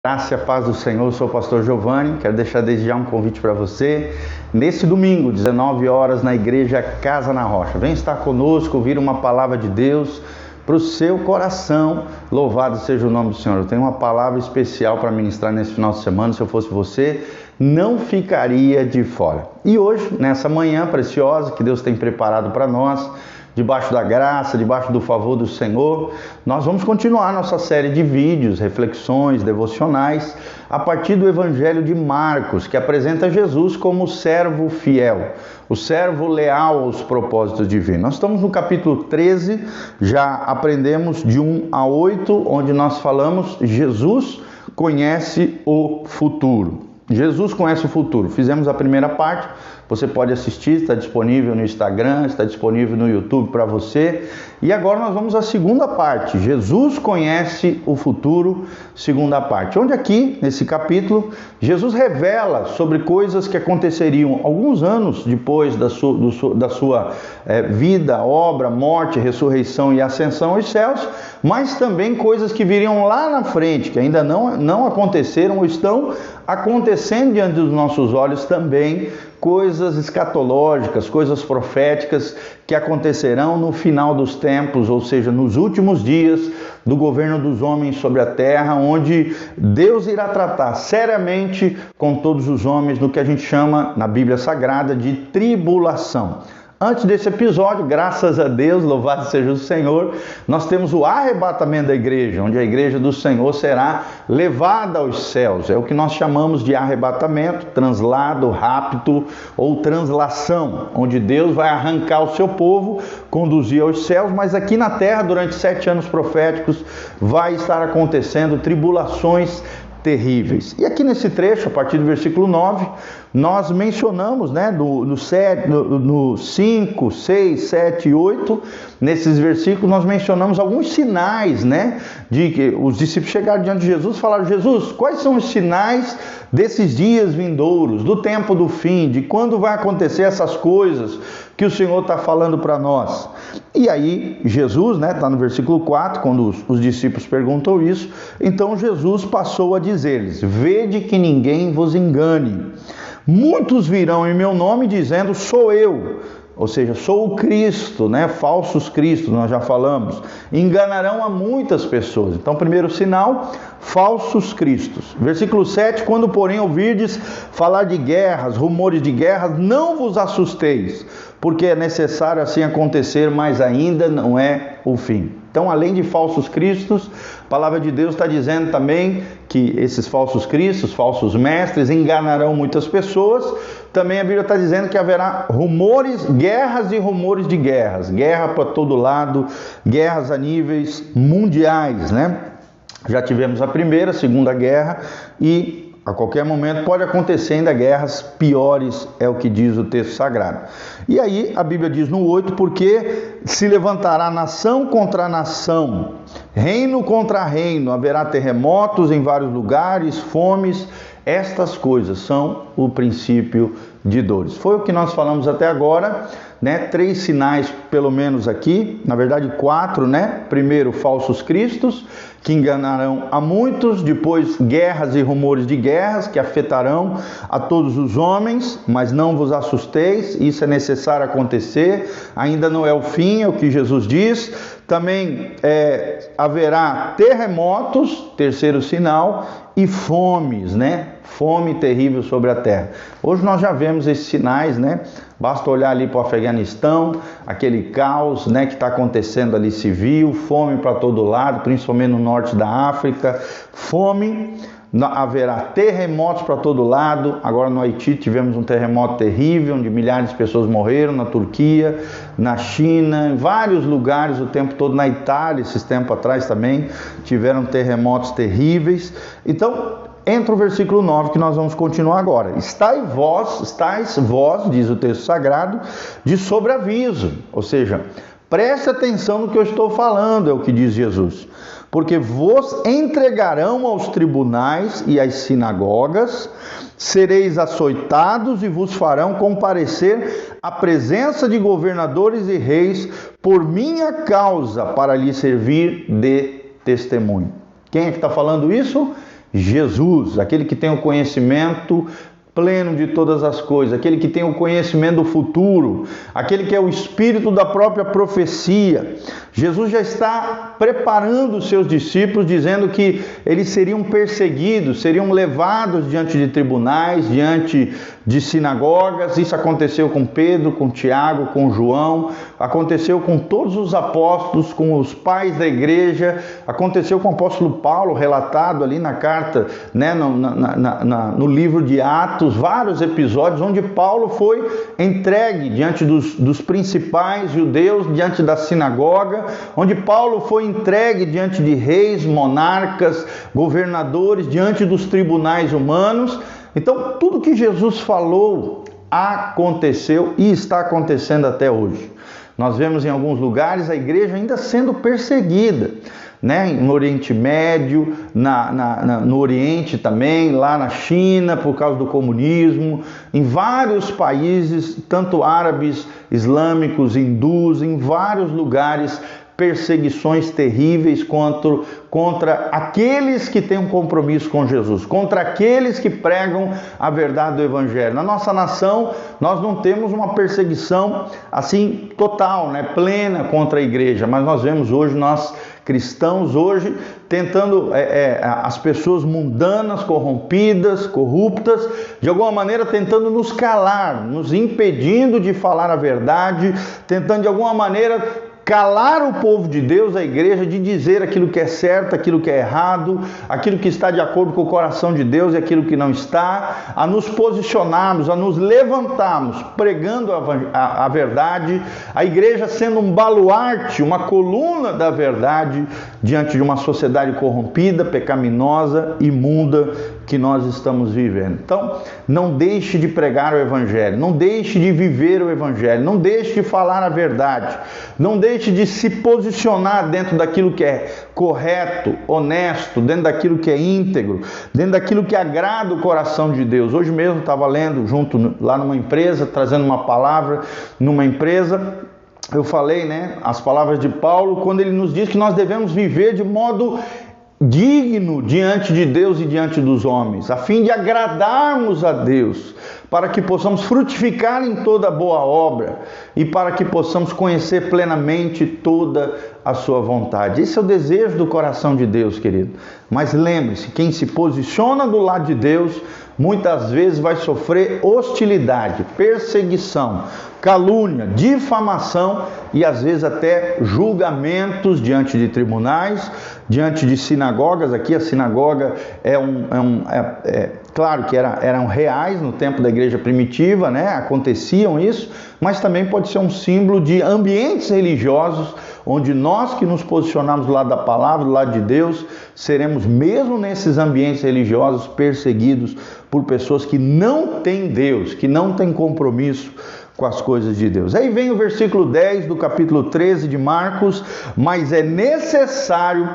Graça e a paz do Senhor, eu sou o pastor Giovanni, quero deixar desde já um convite para você. Nesse domingo, 19 horas, na igreja Casa na Rocha. Vem estar conosco, ouvir uma palavra de Deus para o seu coração. Louvado seja o nome do Senhor. Eu tenho uma palavra especial para ministrar nesse final de semana. Se eu fosse você, não ficaria de fora. E hoje, nessa manhã preciosa que Deus tem preparado para nós, debaixo da graça, debaixo do favor do Senhor, nós vamos continuar nossa série de vídeos, reflexões, devocionais, a partir do Evangelho de Marcos, que apresenta Jesus como o servo fiel, o servo leal aos propósitos divinos. Nós estamos no capítulo 13, já aprendemos de 1 a 8, onde nós falamos Jesus conhece o futuro. Jesus conhece o futuro. Fizemos a primeira parte, você pode assistir, está disponível no Instagram, está disponível no YouTube para você. E agora nós vamos à segunda parte, Jesus conhece o futuro, segunda parte. Onde aqui, nesse capítulo, Jesus revela sobre coisas que aconteceriam alguns anos depois da sua vida, obra, morte, ressurreição e ascensão aos céus, mas também coisas que viriam lá na frente, que ainda não aconteceram ou estão acontecendo diante dos nossos olhos também, coisas escatológicas, coisas proféticas que acontecerão no final dos tempos, ou seja, nos últimos dias do governo dos homens sobre a terra, onde Deus irá tratar seriamente com todos os homens no que a gente chama na Bíblia Sagrada de tribulação. Antes desse episódio, graças a Deus, louvado seja o Senhor, nós temos o arrebatamento da igreja, onde a igreja do Senhor será levada aos céus. É o que nós chamamos de arrebatamento, translado, rapto ou translação, onde Deus vai arrancar o seu povo, conduzir aos céus, mas aqui na terra, durante 7 anos proféticos, vai estar acontecendo tribulações terríveis. E aqui nesse trecho, a partir do versículo 9, nós mencionamos, no 5, 6, 7 e 8, nesses versículos nós mencionamos alguns sinais, de que os discípulos chegaram diante de Jesus e falaram: Jesus, quais são os sinais desses dias vindouros, do tempo do fim, de quando vai acontecer essas coisas que o Senhor está falando para nós? E aí Jesus, está no versículo 4, quando os discípulos perguntam isso, então Jesus passou a dizer-lhes: vede que ninguém vos engane. Muitos virão em meu nome dizendo: sou eu, ou seja, sou o Cristo, falsos cristos, nós já falamos, enganarão a muitas pessoas. Então, primeiro sinal, falsos cristos. Versículo 7, quando porém ouvirdes falar de guerras, rumores de guerras, não vos assusteis, porque é necessário assim acontecer, mas ainda não é o fim. Então, além de falsos cristos, a palavra de Deus está dizendo também que esses falsos cristos, falsos mestres, enganarão muitas pessoas. Também a Bíblia está dizendo que haverá rumores, guerras e rumores de guerras. Guerra para todo lado, guerras a níveis mundiais, Já tivemos a primeira, a segunda guerra e a qualquer momento pode acontecer ainda guerras piores, é o que diz o texto sagrado. E aí a Bíblia diz no 8, porque se levantará nação contra nação, reino contra reino, haverá terremotos em vários lugares, fomes, estas coisas são o princípio de dores. Foi o que nós falamos até agora, 3 sinais pelo menos aqui, na verdade 4, Primeiro, falsos cristos, que enganarão a muitos. Depois, guerras e rumores de guerras, que afetarão a todos os homens, mas não vos assusteis, isso é necessário acontecer, ainda não é o fim, é o que Jesus diz. Também haverá terremotos, terceiro sinal, e fomes, Fome terrível sobre a terra. Hoje nós já vemos esses sinais, Basta olhar ali para o Afeganistão, aquele caos, que está acontecendo ali civil, fome para todo lado, principalmente no norte da África, fome. Haverá terremotos para todo lado. Agora no Haiti tivemos um terremoto terrível, onde milhares de pessoas morreram, na Turquia, na China, em vários lugares o tempo todo, na Itália, esses tempos atrás também, tiveram terremotos terríveis. Então, entra o versículo 9 que nós vamos continuar agora. Estais vós, diz o texto sagrado, de sobreaviso, ou seja, preste atenção no que eu estou falando, é o que diz Jesus. Porque vos entregarão aos tribunais e às sinagogas, sereis açoitados e vos farão comparecer à presença de governadores e reis por minha causa, para lhes servir de testemunho. Quem é que está falando isso? Jesus, aquele que tem o conhecimento pleno de todas as coisas, aquele que tem o conhecimento do futuro, aquele que é o espírito da própria profecia. Jesus já está preparando os seus discípulos, dizendo que eles seriam perseguidos, seriam levados diante de tribunais, diante de sinagogas. Isso aconteceu com Pedro, com Tiago, com João, aconteceu com todos os apóstolos, com os pais da igreja, aconteceu com o apóstolo Paulo, relatado ali na carta, né, no livro de Atos, vários episódios onde Paulo foi entregue diante dos principais judeus, diante da sinagoga, onde Paulo foi entregue diante de reis, monarcas, governadores, diante dos tribunais humanos. Então, tudo que Jesus falou aconteceu e está acontecendo até hoje. Nós vemos em alguns lugares a igreja ainda sendo perseguida, né? No Oriente Médio, no Oriente também, lá na China, por causa do comunismo, em vários países, tanto árabes, islâmicos, hindus, em vários lugares, perseguições terríveis contra aqueles que têm um compromisso com Jesus, contra aqueles que pregam a verdade do Evangelho. Na nossa nação, nós não temos uma perseguição assim total, né, plena contra a igreja, mas nós vemos hoje, nós cristãos hoje, tentando, as pessoas mundanas, corrompidas, corruptas, de alguma maneira tentando nos calar, nos impedindo de falar a verdade, tentando de alguma maneira calar o povo de Deus, a igreja, de dizer aquilo que é certo, aquilo que é errado, aquilo que está de acordo com o coração de Deus e aquilo que não está, a nos posicionarmos, a nos levantarmos, pregando a verdade, a igreja sendo um baluarte, uma coluna da verdade, diante de uma sociedade corrompida, pecaminosa, imunda, que nós estamos vivendo. Então, não deixe de pregar o Evangelho, não deixe de viver o Evangelho, não deixe de falar a verdade, não deixe de se posicionar dentro daquilo que é correto, honesto, dentro daquilo que é íntegro, dentro daquilo que agrada o coração de Deus. Hoje mesmo estava lendo junto lá numa empresa, trazendo uma palavra numa empresa, eu falei, né, as palavras de Paulo, quando ele nos diz que nós devemos viver de modo digno diante de Deus e diante dos homens, a fim de agradarmos a Deus, para que possamos frutificar em toda boa obra e para que possamos conhecer plenamente toda a sua vontade. Esse é o desejo do coração de Deus, querido. Mas lembre-se, quem se posiciona do lado de Deus, muitas vezes vai sofrer hostilidade, perseguição, calúnia, difamação e às vezes até julgamentos diante de tribunais, diante de sinagogas. Aqui a sinagoga claro que eram reais no tempo da igreja primitiva, né? Aconteciam isso, mas também pode ser um símbolo de ambientes religiosos, onde nós que nos posicionamos do lado da palavra, do lado de Deus, seremos mesmo nesses ambientes religiosos perseguidos por pessoas que não têm Deus, que não têm compromisso com as coisas de Deus. Aí vem o versículo 10 do capítulo 13 de Marcos: mas é necessário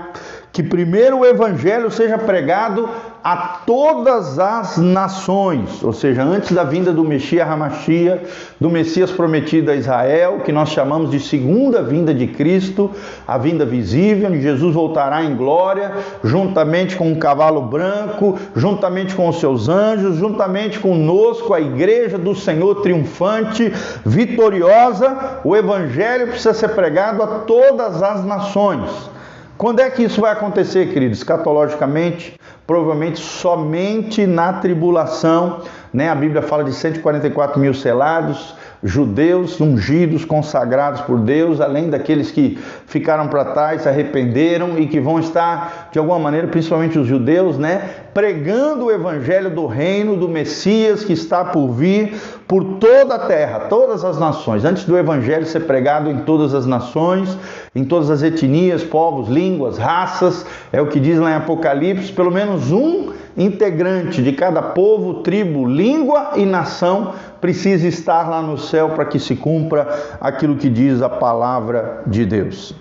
que primeiro o evangelho seja pregado a todas as nações, ou seja, antes da vinda do Messias Hamashia, do Messias prometido a Israel, que nós chamamos de segunda vinda de Cristo, a vinda visível, onde Jesus voltará em glória, juntamente com um cavalo branco, juntamente com os seus anjos, juntamente conosco, a igreja do Senhor triunfante, vitoriosa. O evangelho precisa ser pregado a todas as nações. Quando é que isso vai acontecer, queridos? Escatologicamente, provavelmente somente na tribulação, né? A Bíblia fala de 144 mil selados, judeus ungidos, consagrados por Deus, além daqueles que ficaram para trás, se arrependeram e que vão estar, de alguma maneira, principalmente os judeus, né, pregando o evangelho do reino do Messias que está por vir por toda a terra, todas as nações. Antes do evangelho ser pregado em todas as nações, em todas as etnias, povos, línguas, raças, é o que diz lá em Apocalipse, pelo menos um integrante de cada povo, tribo, língua e nação precisa estar lá no céu para que se cumpra aquilo que diz a palavra de Deus.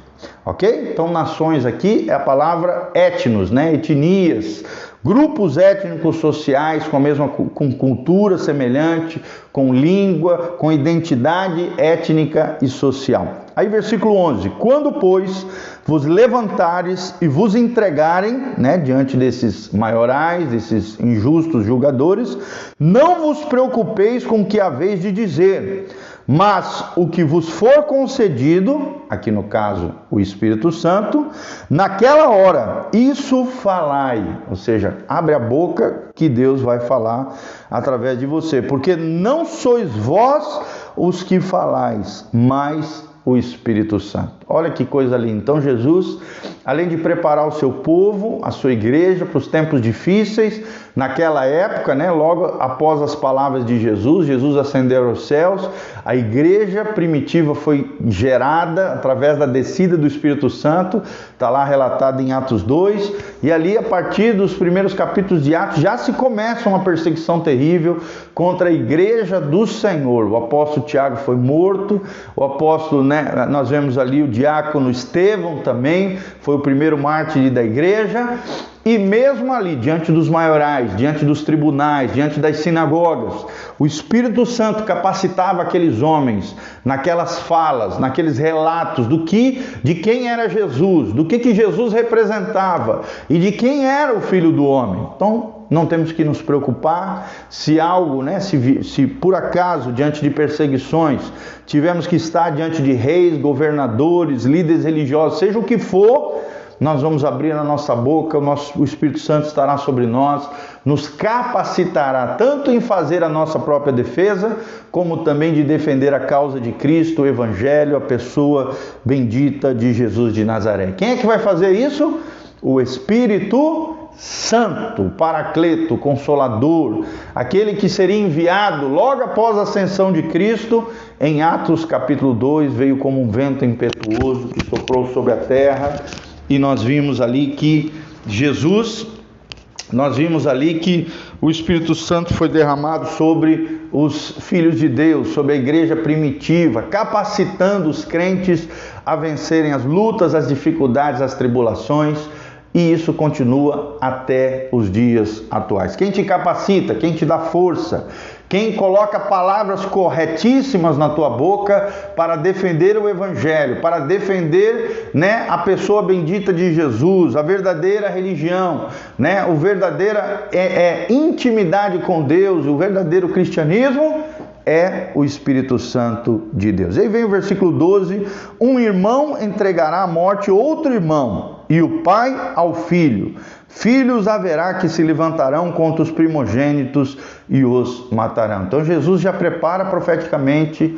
Ok? Então, nações aqui é a palavra etnos, né? Etnias, grupos étnicos sociais com cultura semelhante, com língua, com identidade étnica e social. Aí versículo 11, quando, pois, vos levantares e vos entregarem, né, diante desses maiorais, desses injustos julgadores, não vos preocupeis com o que haveis de dizer, mas o que vos for concedido, aqui no caso o Espírito Santo, naquela hora, isso falai. Ou seja, abre a boca que Deus vai falar através de você. Porque não sois vós os que falais, mas o Espírito Santo. Olha que coisa linda. Então Jesus, além de preparar o seu povo, a sua igreja para os tempos difíceis, naquela época, né, logo após as palavras de Jesus, Jesus ascendeu aos céus, a igreja primitiva foi gerada através da descida do Espírito Santo, está lá relatado em Atos 2, e ali a partir dos primeiros capítulos de Atos já se começa uma perseguição terrível contra a igreja do Senhor. O apóstolo Tiago foi morto, o apóstolo, né, nós vemos ali o diácono Estevão também, foi o primeiro mártir da igreja. E mesmo ali, diante dos maiorais, diante dos tribunais, diante das sinagogas, o Espírito Santo capacitava aqueles homens naquelas falas, naqueles relatos de quem era Jesus, do que Jesus representava e de quem era o Filho do Homem. Então, não temos que nos preocupar se algo, né, se por acaso, diante de perseguições, tivemos que estar diante de reis, governadores, líderes religiosos, seja o que for, nós vamos abrir a nossa boca, o Espírito Santo estará sobre nós, nos capacitará tanto em fazer a nossa própria defesa, como também de defender a causa de Cristo, o Evangelho, a pessoa bendita de Jesus de Nazaré. Quem é que vai fazer isso? O Espírito Santo, o Paracleto, o Consolador, aquele que seria enviado logo após a ascensão de Cristo. Em Atos capítulo 2, veio como um vento impetuoso que soprou sobre a terra. E nós vimos ali que o Espírito Santo foi derramado sobre os filhos de Deus, sobre a igreja primitiva, capacitando os crentes a vencerem as lutas, as dificuldades, as tribulações. E isso continua até os dias atuais. Quem te capacita, quem te dá força, quem coloca palavras corretíssimas na tua boca para defender o Evangelho, para defender, né, a pessoa bendita de Jesus, a verdadeira religião, né, a verdadeira intimidade com Deus, o verdadeiro cristianismo, é o Espírito Santo de Deus. Aí vem o versículo 12, um irmão entregará à morte outro irmão, e o pai ao filho. Filhos haverá que se levantarão contra os primogênitos e os matarão. Então Jesus já prepara profeticamente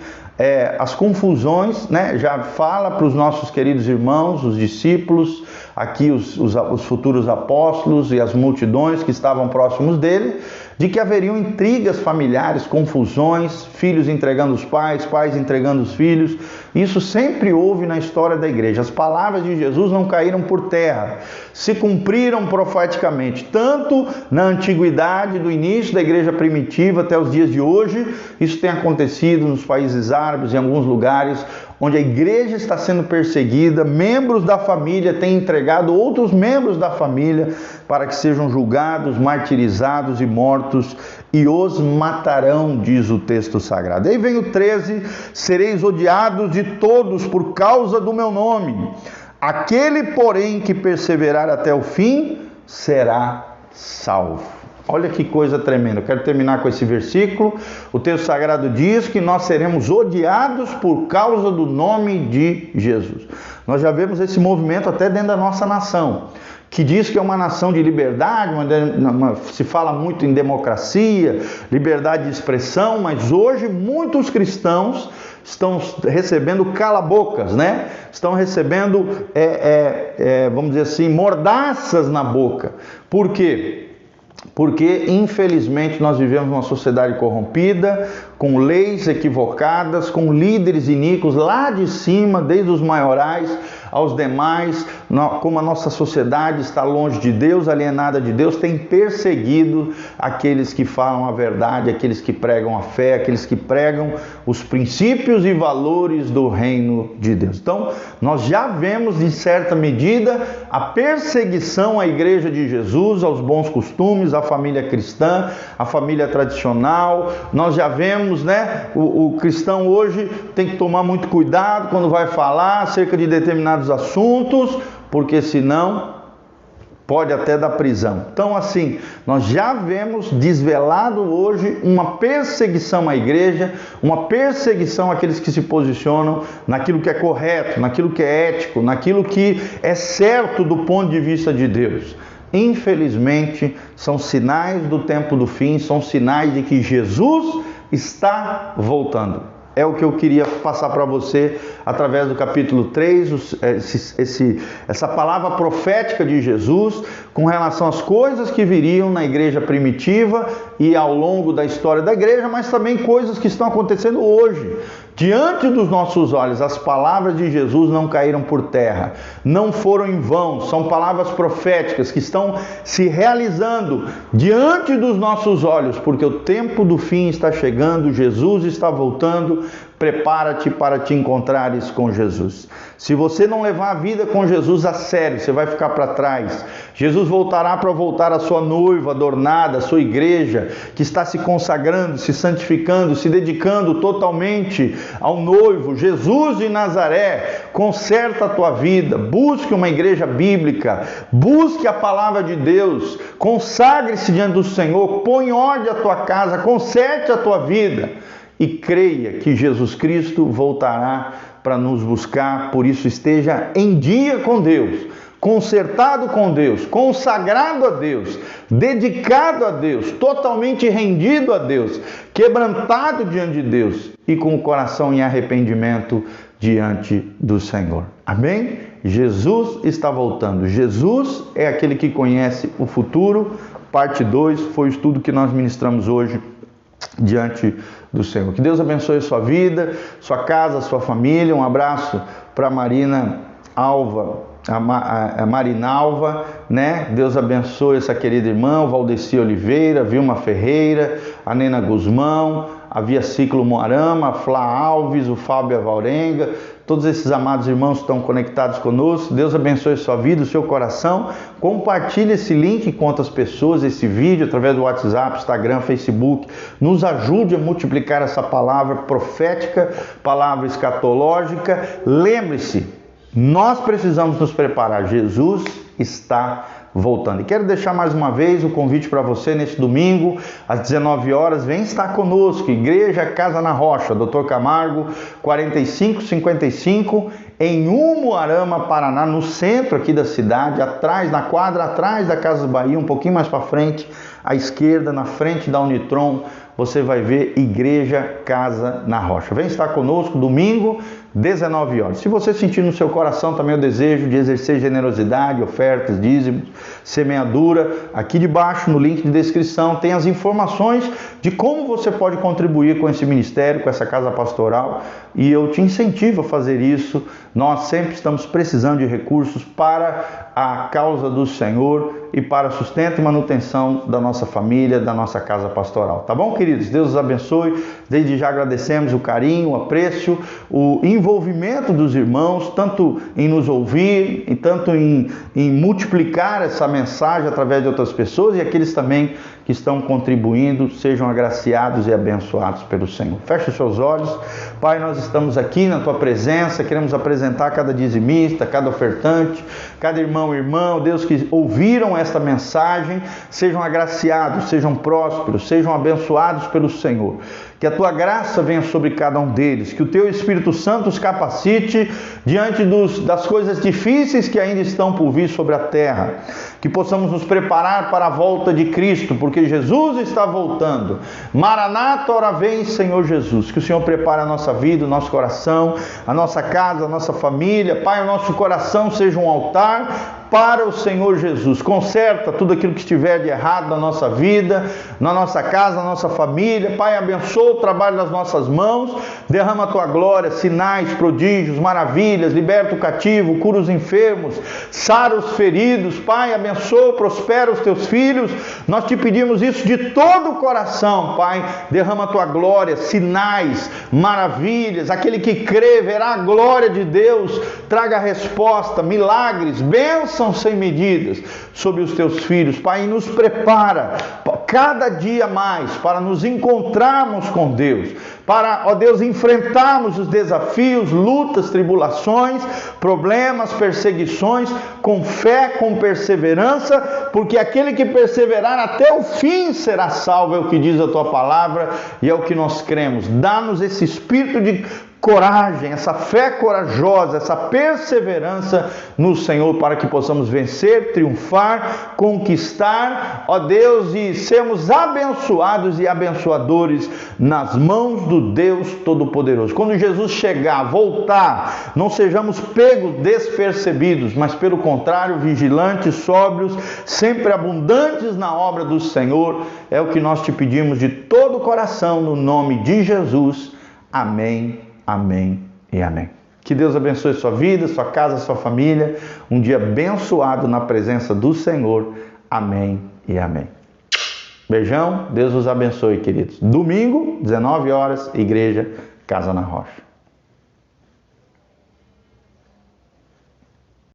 as confusões, né? Já fala para os nossos queridos irmãos, os discípulos, aqui os futuros apóstolos e as multidões que estavam próximos dele, de que haveriam intrigas familiares, confusões, filhos entregando os pais, pais entregando os filhos. Isso sempre houve na história da igreja. As palavras de Jesus não caíram por terra, se cumpriram profeticamente, tanto na antiguidade, do início da igreja primitiva até os dias de hoje. Isso tem acontecido nos países árabes, em alguns lugares onde a igreja está sendo perseguida, membros da família têm entregado outros membros da família para que sejam julgados, martirizados e mortos, e os matarão, diz o texto sagrado. Aí vem o 13, sereis odiados de todos por causa do meu nome. Aquele, porém, que perseverar até o fim, será salvo. Olha que coisa tremenda. Eu quero terminar com esse versículo. O texto sagrado diz que nós seremos odiados por causa do nome de Jesus. Nós já vemos esse movimento até dentro da nossa nação, que diz que é uma nação de liberdade, se fala muito em democracia, liberdade de expressão, mas hoje muitos cristãos estão recebendo cala-bocas, né? Estão recebendo, vamos dizer assim, mordaças na boca. Por quê? Porque, infelizmente, nós vivemos numa sociedade corrompida, com leis equivocadas, com líderes iníquos lá de cima, desde os maiorais aos demais, como a nossa sociedade está longe de Deus, alienada de Deus, tem perseguido aqueles que falam a verdade, aqueles que pregam a fé, aqueles que pregam os princípios e valores do reino de Deus. Então, nós já vemos, em certa medida, a perseguição à igreja de Jesus, aos bons costumes, à família cristã, à família tradicional. Nós já vemos, né, o cristão hoje tem que tomar muito cuidado quando vai falar acerca de determinados assuntos, porque senão pode até dar prisão. Então, assim, nós já vemos desvelado hoje uma perseguição à igreja, uma perseguição àqueles que se posicionam naquilo que é correto, naquilo que é ético, naquilo que é certo do ponto de vista de Deus. Infelizmente, são sinais do tempo do fim, são sinais de que Jesus está voltando. É o que eu queria passar para você através do capítulo 3, essa palavra profética de Jesus com relação às coisas que viriam na igreja primitiva e ao longo da história da igreja, mas também coisas que estão acontecendo hoje. Diante dos nossos olhos, as palavras de Jesus não caíram por terra, não foram em vão, são palavras proféticas que estão se realizando diante dos nossos olhos, porque o tempo do fim está chegando, Jesus está voltando. Prepara-te para te encontrares com Jesus. Se você não levar a vida com Jesus a sério, você vai ficar para trás. Jesus voltará para voltar a sua noiva adornada, a sua igreja, que está se consagrando, se santificando, se dedicando totalmente ao noivo. Jesus de Nazaré, conserta a tua vida, busque uma igreja bíblica, busque a palavra de Deus, consagre-se diante do Senhor, põe ordem à tua casa, conserte a tua vida. E creia que Jesus Cristo voltará para nos buscar, por isso esteja em dia com Deus, consertado com Deus, consagrado a Deus, dedicado a Deus, totalmente rendido a Deus, quebrantado diante de Deus e com o coração em arrependimento diante do Senhor. Amém? Jesus está voltando. Jesus é aquele que conhece o futuro. Parte 2 foi o estudo que nós ministramos hoje diante do Senhor. Que Deus abençoe a sua vida, sua casa, sua família. Um abraço para Marina Alva, a Marinalva, né? Deus abençoe essa querida irmã, o Valdeci Oliveira, Vilma Ferreira, a Nena Guzmão, a Via Ciclo Moarama, a Flá Alves, o Fábio Avaurenga, todos esses amados irmãos que estão conectados conosco. Deus abençoe a sua vida, o seu coração. Compartilhe esse link com outras pessoas, esse vídeo, através do WhatsApp, Instagram, Facebook. Nos ajude a multiplicar essa palavra profética, palavra escatológica. Lembre-se, nós precisamos nos preparar. Jesus está voltando. E quero deixar mais uma vez o convite para você neste domingo, às 19 horas, vem estar conosco, Igreja Casa na Rocha, Dr. Camargo, 4555, em Umuarama, Paraná, no centro aqui da cidade, atrás, na quadra atrás da Casa Bahia, um pouquinho mais para frente, à esquerda, na frente da Unitron, você vai ver Igreja Casa na Rocha. Vem estar conosco domingo, 19 horas. Se você sentir no seu coração também o desejo de exercer generosidade, ofertas, dízimos, semeadura, aqui debaixo no link de descrição tem as informações de como você pode contribuir com esse ministério, com essa casa pastoral, e eu te incentivo a fazer isso. Nós sempre estamos precisando de recursos para a causa do Senhor e para sustento e manutenção da nossa família, da nossa casa pastoral. Tá bom, queridos? Deus os abençoe. Desde já agradecemos o carinho, o apreço, o envolvimento dos irmãos, tanto em nos ouvir, e tanto em multiplicar essa mensagem através de outras pessoas, e aqueles também que estão contribuindo, sejam agraciados e abençoados pelo Senhor. Feche os seus olhos. Pai, nós estamos aqui na Tua presença, queremos apresentar cada dizimista, cada ofertante, cada irmão e irmã, Deus, que ouviram esta mensagem, sejam agraciados, sejam prósperos, sejam abençoados pelo Senhor. Que a Tua graça venha sobre cada um deles, que o Teu Espírito Santo os capacite diante das coisas difíceis que ainda estão por vir sobre a terra. Que possamos nos preparar para a volta de Cristo, porque Jesus está voltando. Maranata, ora vem, Senhor Jesus. Que o Senhor prepare a nossa vida, o nosso coração, a nossa casa, a nossa família. Pai, o nosso coração seja um altar para o Senhor Jesus. Conserta tudo aquilo que estiver de errado na nossa vida, na nossa casa, na nossa família. Pai, abençoa o trabalho das nossas mãos, derrama a tua glória, sinais, prodígios, maravilhas, liberta o cativo, cura os enfermos, sara os feridos. Pai, abençoa, prospera os teus filhos. Nós te pedimos isso de todo o coração, Pai. Derrama a tua glória, sinais, maravilhas. Aquele que crê verá a glória de Deus. Traga a resposta, milagres, bênçãos sem medidas sobre os teus filhos, Pai, e nos prepara cada dia mais para nos encontrarmos com Deus, para, ó Deus, enfrentarmos os desafios, lutas, tribulações, problemas, perseguições, com fé, com perseverança, porque aquele que perseverar até o fim será salvo, é o que diz a tua palavra e é o que nós cremos. Dá-nos esse espírito de coragem, essa fé corajosa, essa perseverança no Senhor, para que possamos vencer, triunfar, conquistar, ó Deus, e sermos abençoados e abençoadores nas mãos do Deus Todo-Poderoso. Quando Jesus chegar, voltar, não sejamos pegos despercebidos, mas pelo contrário, vigilantes, sóbrios, sempre abundantes na obra do Senhor. É o que nós te pedimos de todo o coração, no nome de Jesus. Amém. Amém e amém. Que Deus abençoe sua vida, sua casa, sua família. Um dia abençoado na presença do Senhor. Amém e amém. Beijão, Deus os abençoe, queridos. Domingo, 19 horas, Igreja Casa na Rocha.